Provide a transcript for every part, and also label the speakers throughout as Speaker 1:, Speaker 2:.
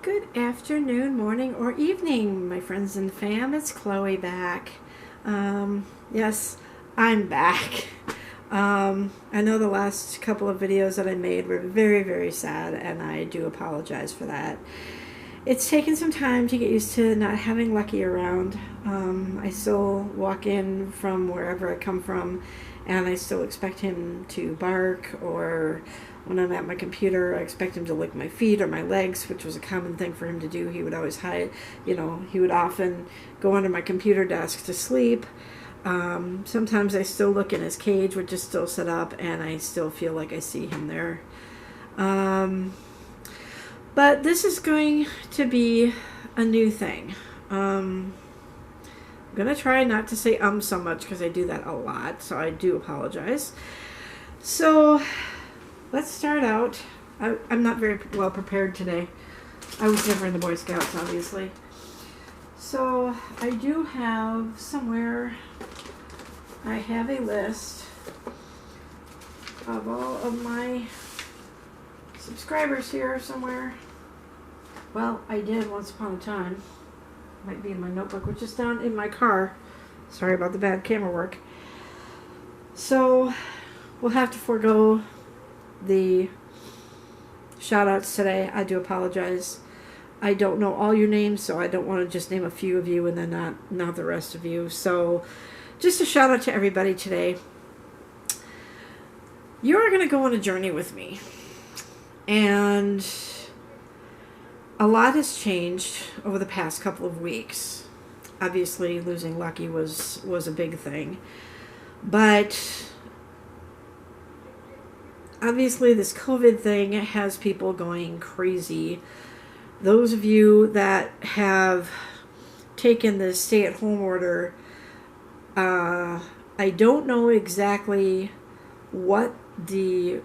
Speaker 1: Good afternoon, morning, or evening, my friends and fam. It's Chloe back. Yes, I'm back. I know the last couple of videos that I made were very, very sad, and I do apologize for that. It's taken some time to get used to not having Lucky around. I still walk in from wherever I come from, and I still expect him to bark, or when I'm at my computer, I expect him to lick my feet or my legs, which was a common thing for him to do. He would always hide, he would often go under my computer desk to sleep. Sometimes I still look in his cage, which is still set up, and I still feel like I see him there. But this is going to be a new thing. I'm going to try not to say so much because I do that a lot, so I do apologize. So let's start out. I'm not very well prepared today. I was never in the Boy Scouts, obviously. So I do have somewhere, I have a list of all of my subscribers here somewhere. Well, I did once upon a time. Might be in my notebook, which is down in my car. Sorry about the bad camera work. So we'll have to forego the shout outs today. I do apologize. I don't know all your names, so I don't want to just name a few of you and then not the rest of you. So just a shout out to everybody today. You're going to go on a journey with me. And a lot has changed over the past couple of weeks. Obviously, losing Lucky was a big thing. But obviously, this COVID thing has people going crazy. Those of you that have taken the stay-at-home order, I don't know exactly what the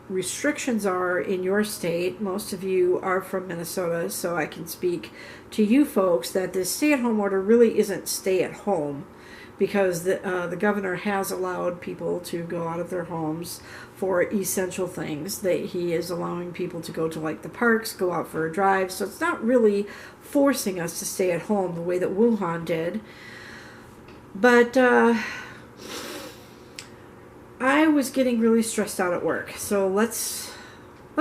Speaker 1: restrictions are in your state. Most of you are from Minnesota, so I can speak to you folks that this stay-at-home order really isn't stay-at-home, because the governor has allowed people to go out of their homes for essential things. He is allowing people to go to like the parks, go out for a drive. So it's not really forcing us to stay at home the way that Wuhan did. But I was getting really stressed out at work. So let's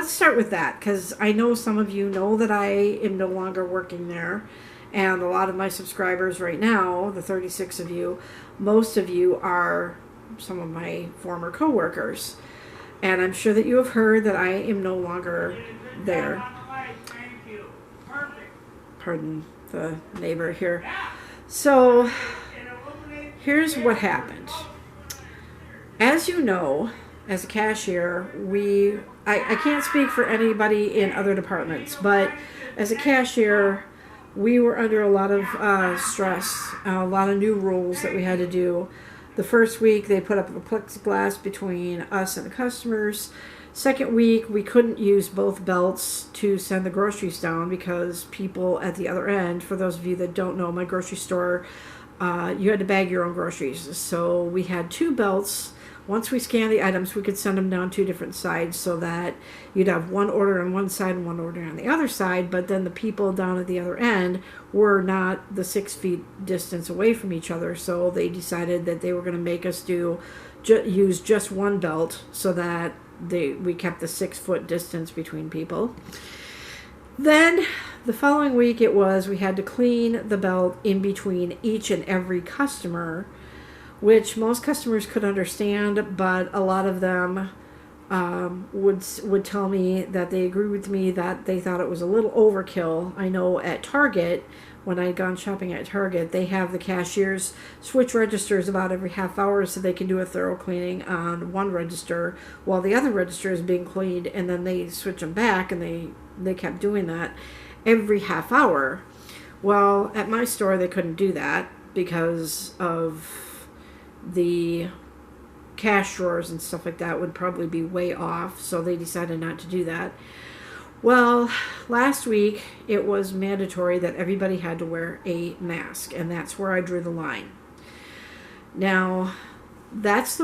Speaker 1: start with that, because I know some of you know that I am no longer working there. And a lot of my subscribers right now, the 36 of you, most of you are some of my former coworkers. And I'm sure that you have heard that I am no longer there. Pardon the neighbor here. So here's what happened. As you know, as a cashier, I can't speak for anybody in other departments, but as a cashier, we were under a lot of stress, a lot of new rules that we had to do. The first week, they put up a plexiglass between us and the customers. Second week, we couldn't use both belts to send the groceries down because people at the other end, for those of you that don't know, my grocery store, you had to bag your own groceries. So we had two belts. Once we scanned the items, we could send them down two different sides so that you'd have one order on one side and one order on the other side, but then the people down at the other end were not the 6 feet distance away from each other, so they decided that they were going to make us use just one belt so that we kept the 6 foot distance between people. Then the following week we had to clean the belt in between each and every customer, which most customers could understand, but a lot of them would tell me that they agree with me that they thought it was a little overkill. I know at Target, when I'd gone shopping at Target, they have the cashiers switch registers about every half hour so they can do a thorough cleaning on one register while the other register is being cleaned, and then they switch them back, and they kept doing that every half hour. Well, at my store, they couldn't do that because of the cash drawers and stuff like that would probably be way off, so they decided not to do that. Well, last week it was mandatory that everybody had to wear a mask, and that's where I drew the line. Now, that's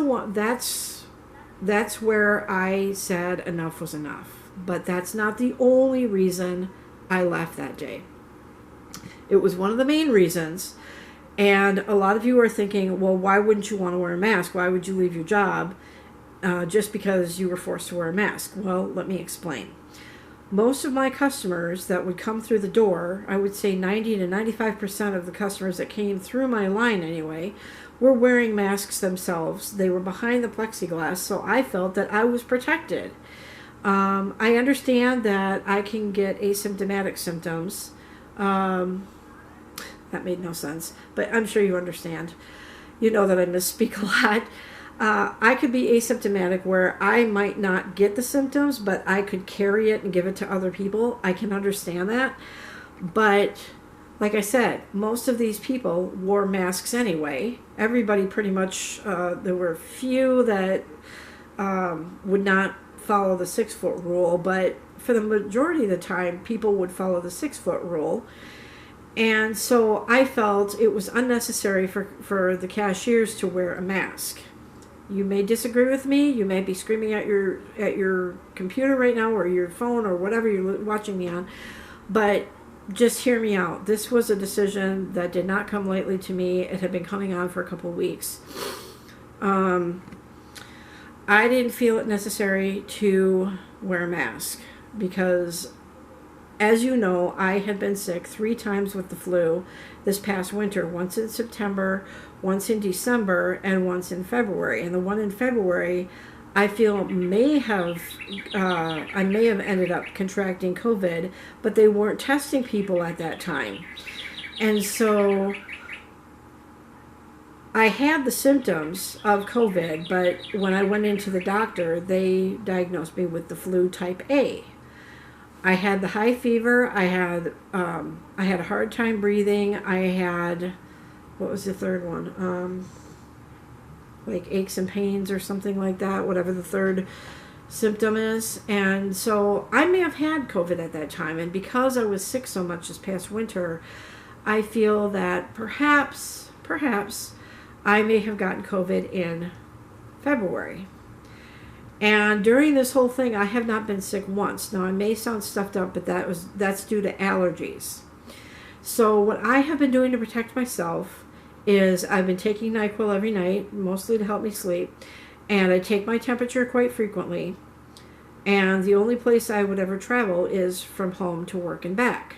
Speaker 1: where I said enough was enough. But that's not the only reason I left that day. It was one of the main reasons. And a lot of you are thinking, well, why wouldn't you want to wear a mask? Why would you leave your job just because you were forced to wear a mask? Well, let me explain. Most of my customers that would come through the door, I would say 90 to 95% of the customers that came through my line anyway, were wearing masks themselves. They were behind the plexiglass, so I felt that I was protected. I understand that I can get asymptomatic symptoms. That made no sense, but I'm sure you understand. You know that I misspeak a lot. I could be asymptomatic where I might not get the symptoms, but I could carry it and give it to other people. I can understand that. But like I said, most of these people wore masks anyway. Everybody pretty much, there were a few that would not follow the 6-foot rule, but for the majority of the time, people would follow the 6-foot rule. And so I felt it was unnecessary for the cashiers to wear a mask. You may disagree with me. You may be screaming at your computer right now or your phone or whatever you're watching me on. But just hear me out. This was a decision that did not come lightly to me. It had been coming on for a couple of weeks. I didn't feel it necessary to wear a mask because, as you know, I had been sick 3 times with the flu this past winter, once in September, once in December, and once in February. And the one in February, I feel I may have ended up contracting COVID, but they weren't testing people at that time. And so I had the symptoms of COVID, but when I went into the doctor, they diagnosed me with the flu type A. I had the high fever. I had a hard time breathing. I had, what was the third one? Like aches and pains or something like that, whatever the third symptom is. And so I may have had COVID at that time. And because I was sick so much this past winter, I feel that perhaps I may have gotten COVID in February. And during this whole thing, I have not been sick once. Now, I may sound stuffed up, but that's due to allergies. So what I have been doing to protect myself is I've been taking NyQuil every night, mostly to help me sleep. And I take my temperature quite frequently. And the only place I would ever travel is from home to work and back.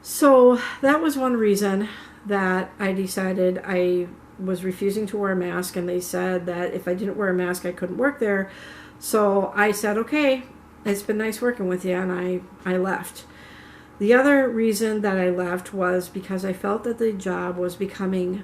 Speaker 1: So that was one reason that I decided I was refusing to wear a mask, and they said that if I didn't wear a mask I couldn't work there. So I said, okay, it's been nice working with you, and I left. The other reason that I left was because I felt that the job was becoming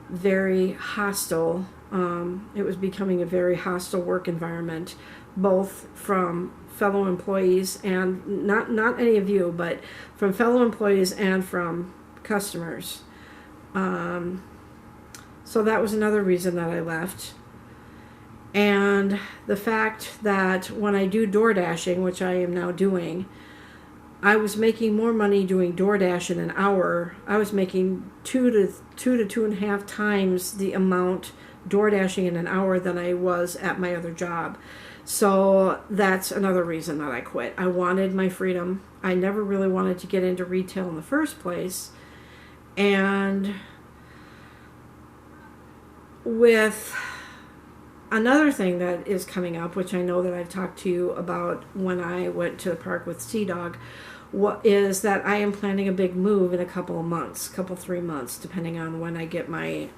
Speaker 1: very hostile. It was becoming a very hostile work environment, both from fellow employees and not any of you, but from fellow employees and from customers. So that was another reason that I left. And the fact that when I do door dashing, which I am now doing, I was making more money doing DoorDash in an hour. I was making 2 to 2.5 times the amount door dashing in an hour than I was at my other job. So that's another reason that I quit. I wanted my freedom. I never really wanted to get into retail in the first place. And with another thing that is coming up, which I know that I've talked to you about when I went to the park with Sea-Dog, what is that I am planning a big move in a couple of months, 3 months, depending on when I get my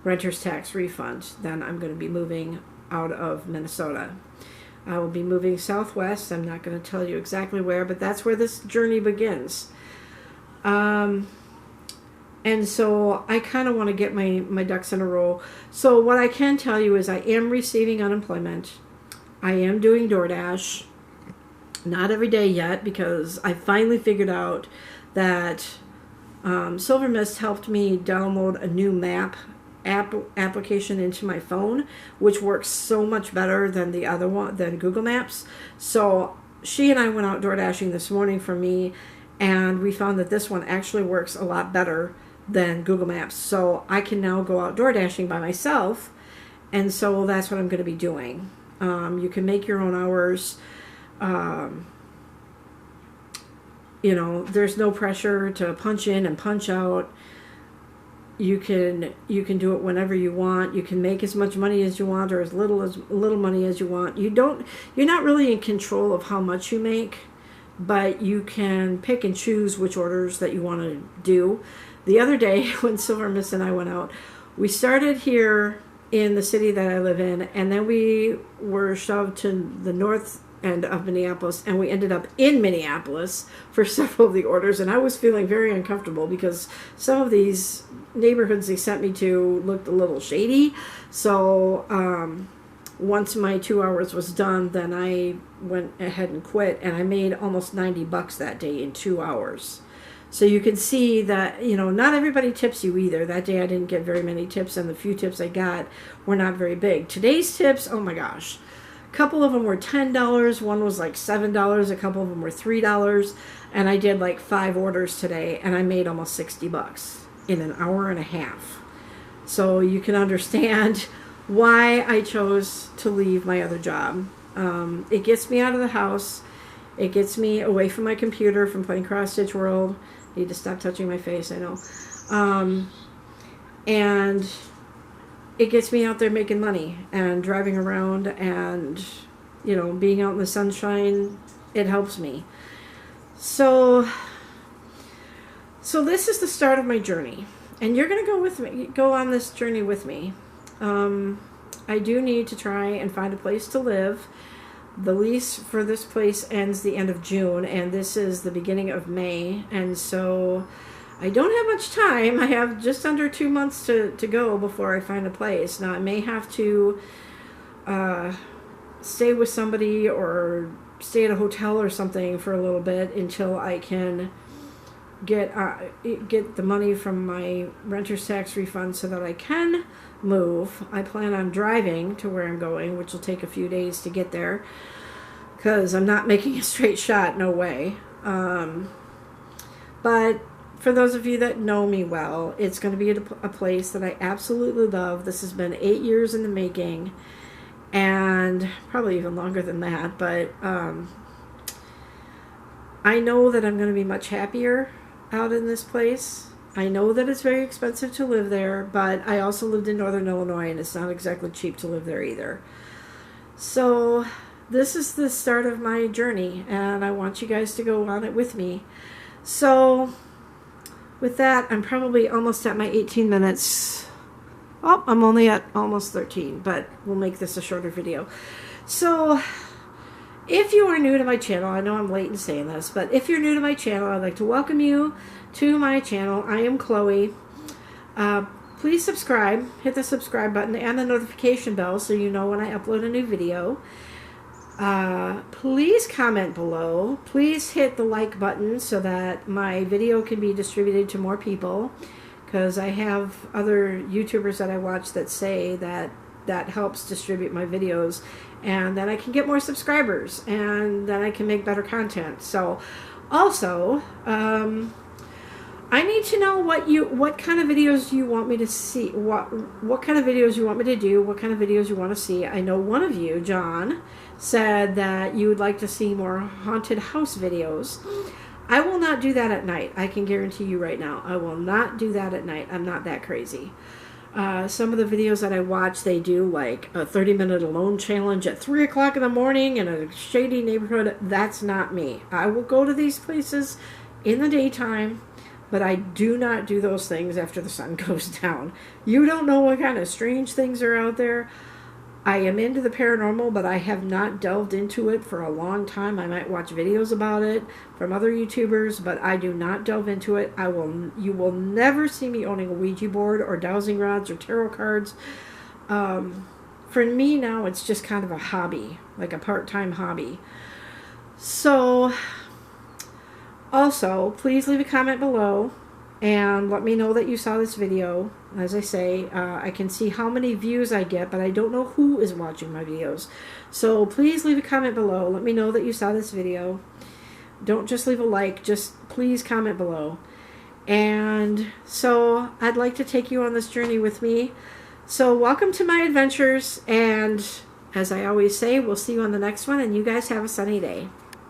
Speaker 1: renter's tax refund. Then I'm going to be moving out of Minnesota. I will be moving southwest. I'm not going to tell you exactly where, but that's where this journey begins. And so I kind of want to get my ducks in a row. So what I can tell you is I am receiving unemployment. I am doing DoorDash. Not every day yet, because I finally figured out that Silver Mist helped me download a new map application into my phone, which works so much better than the other one, than Google Maps. So she and I went out door dashing this morning for me, and we found that this one actually works a lot better than Google Maps. So I can now go out door dashing by myself, and so that's what I'm going to be doing. You can make your own hours. You know, there's no pressure to punch in and punch out. You can do it whenever you want. You can make as much money as you want or as little money as you want. You're not really in control of how much you make, but you can pick and choose which orders that you want to do. The other day when Silver Mist and I went out, we started here in the city that I live in, and then we were shoved to the north end of Minneapolis, and we ended up in Minneapolis for several of the orders, and I was feeling very uncomfortable because some of these neighborhoods they sent me to looked a little shady. So once my 2 hours was done, then I went ahead and quit, and I made almost $90 that day in 2 hours. So you can see that, you know, not everybody tips you either. That day I didn't get very many tips, and the few tips I got were not very big. Today's tips, oh my gosh. A couple of them were $10, one was like $7, a couple of them were $3, and I did like 5 orders today, and I made almost $60 in an hour and a half. So you can understand why I chose to leave my other job. It gets me out of the house. It gets me away from my computer, from playing Cross Stitch World. Need to stop touching my face, I know. And it gets me out there making money and driving around and, you know, being out in the sunshine. It helps me. So this is the start of my journey, and you're going to go on this journey with me. I do need to try and find a place to live. The lease for this place ends the end of June, and this is the beginning of May, and so I don't have much time. I have just under 2 months to go before I find a place. Now, I may have to stay with somebody or stay at a hotel or something for a little bit until I can get the money from my renter's tax refund so that I can move. I plan on driving to where I'm going, which will take a few days to get there because I'm not making a straight shot, no way. But for those of you that know me well, it's going to be a place that I absolutely love. This has been 8 years in the making, and probably even longer than that, but I know that I'm going to be much happier out in this place. I know that it's very expensive to live there, but I also lived in Northern Illinois, and it's not exactly cheap to live there either. So this is the start of my journey, and I want you guys to go on it with me. So with that, I'm probably almost at my 18 minutes. Oh, I'm only at almost 13, but we'll make this a shorter video. So if you are new to my channel, I know I'm late in saying this, but if you're new to my channel, I'd like to welcome you to my channel. I am Chloe. Please subscribe. Hit the subscribe button and the notification bell so you know when I upload a new video. Please comment below. Please hit the like button so that my video can be distributed to more people, because I have other YouTubers that I watch that say that helps distribute my videos, and then I can get more subscribers, and then I can make better content. So also, I need to know what kind of videos you want me to see, what kind of videos you want me to do, what kind of videos you want to see. I know one of you, John, said that you would like to see more haunted house videos. I will not do that at night. I can guarantee you right now. I will not do that at night. I'm not that crazy. Some of the videos that I watch, they do like a 30-minute alone challenge at 3 o'clock in the morning in a shady neighborhood. That's not me. I will go to these places in the daytime, but I do not do those things after the sun goes down. You don't know what kind of strange things are out there. I am into the paranormal, but I have not delved into it for a long time. I might watch videos about it from other YouTubers, but I do not delve into it. You will never see me owning a Ouija board or dowsing rods or tarot cards. For me now, it's just kind of a hobby, like a part-time hobby. So, also, please leave a comment below and let me know that you saw this video. As I say, I can see how many views I get, but I don't know who is watching my videos. So please leave a comment below. Let me know that you saw this video. Don't just leave a like, just please comment below. And so I'd like to take you on this journey with me. So welcome to my adventures, and as I always say, we'll see you on the next one, and you guys have a sunny day.